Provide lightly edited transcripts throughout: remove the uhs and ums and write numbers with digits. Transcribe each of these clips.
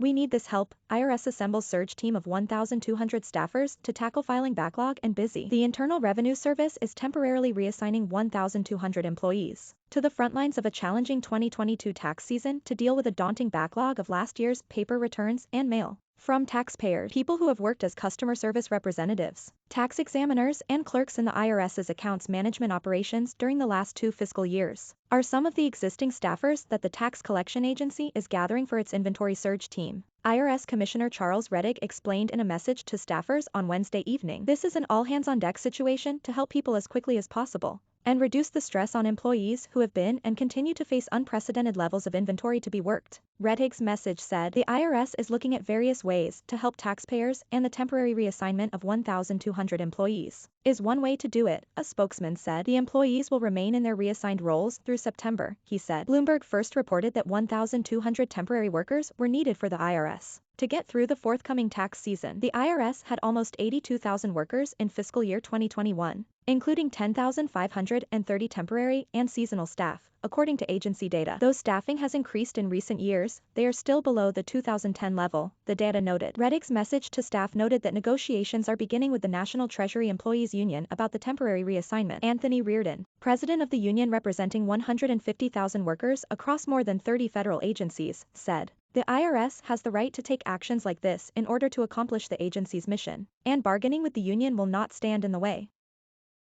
"We need this help." IRS assembles surge team of 1,200 staffers to tackle filing backlog and busy. The Internal Revenue Service is temporarily reassigning 1,200 employees to the front lines of a challenging 2022 tax season to deal with a daunting backlog of last year's paper returns and mail from taxpayers. People who have worked as customer service representatives, tax examiners, and clerks in the IRS's accounts management operations during the last 2 fiscal years are some of the existing staffers that the tax collection agency is gathering for its inventory surge team. IRS Commissioner Charles Rettig explained in a message to staffers on Wednesday evening. "This is an all-hands-on-deck situation to help people as quickly as possible and reduce the stress on employees who have been and continue to face unprecedented levels of inventory to be worked." Rettig's message said the IRS is looking at various ways to help taxpayers, and the temporary reassignment of 1,200 employees is one way to do it, a spokesman said. The employees will remain in their reassigned roles through September, he said. Bloomberg first reported that 1,200 temporary workers were needed for the IRS to get through the forthcoming tax season. The IRS had almost 82,000 workers in fiscal year 2021, including 10,530 temporary and seasonal staff, according to agency data. Though staffing has increased in recent years, they are still below the 2010 level, the data noted. Rettig's message to staff noted that negotiations are beginning with the National Treasury Employees Union about the temporary reassignment. Anthony Reardon, president of the union representing 150,000 workers across more than 30 federal agencies, said, "The IRS has the right to take actions like this in order to accomplish the agency's mission, and bargaining with the union will not stand in the way."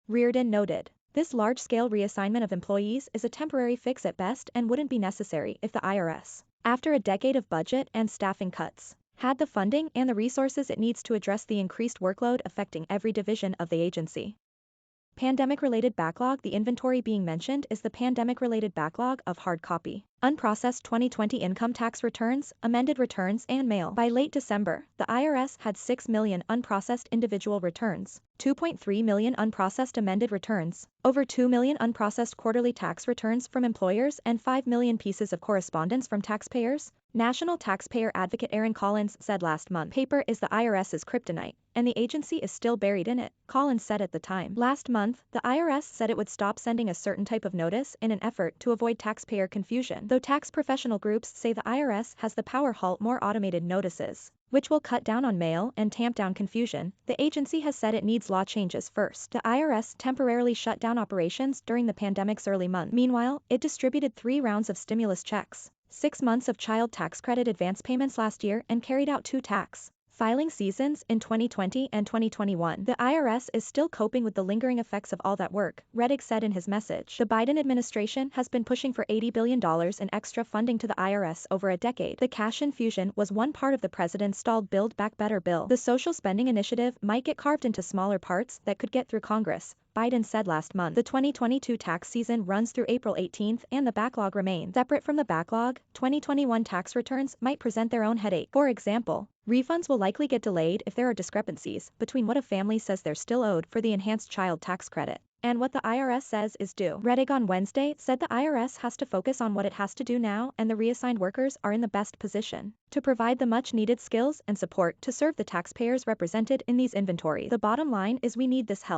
Reardon noted, "This large-scale reassignment of employees is a temporary fix at best and wouldn't be necessary if the IRS, after a decade of budget and staffing cuts, had the funding and the resources it needs to address the increased workload affecting every division of the agency." Pandemic-related backlog. The inventory being mentioned is the pandemic-related backlog of hard copy, unprocessed 2020 income tax returns, amended returns, and mail. By late December, the IRS had 6 million unprocessed individual returns, 2.3 million unprocessed amended returns, over 2 million unprocessed quarterly tax returns from employers, and 5 million pieces of correspondence from taxpayers. National taxpayer advocate Aaron Collins said last month, "Paper is the IRS's kryptonite, and the agency is still buried in it," Collins said at the time. Last month, the IRS said it would stop sending a certain type of notice in an effort to avoid taxpayer confusion. Though tax professional groups say the IRS has the power to halt more automated notices, which will cut down on mail and tamp down confusion, the agency has said it needs law changes first. The IRS temporarily shut down operations during the pandemic's early months. Meanwhile, it distributed 3 rounds of stimulus checks, 6 months of child tax credit advance payments last year, and carried out 2 tax filing seasons in 2020 and 2021. The IRS is still coping with the lingering effects of all that work, Rettig said in his message. The Biden administration has been pushing for $80 billion in extra funding to the IRS over a decade. The cash infusion was one part of the president's stalled Build Back Better bill. The social spending initiative might get carved into smaller parts that could get through Congress, Biden said last month. The 2022 tax season runs through April 18, and the backlog remains. Separate from the backlog, 2021 tax returns might present their own headache. For example, refunds will likely get delayed if there are discrepancies between what a family says they're still owed for the enhanced child tax credit and what the IRS says is due. Rettig on Wednesday said the IRS has to focus on what it has to do now, and the reassigned workers are in the best position to provide the much-needed skills and support to serve the taxpayers represented in these inventories. "The bottom line is we need this help."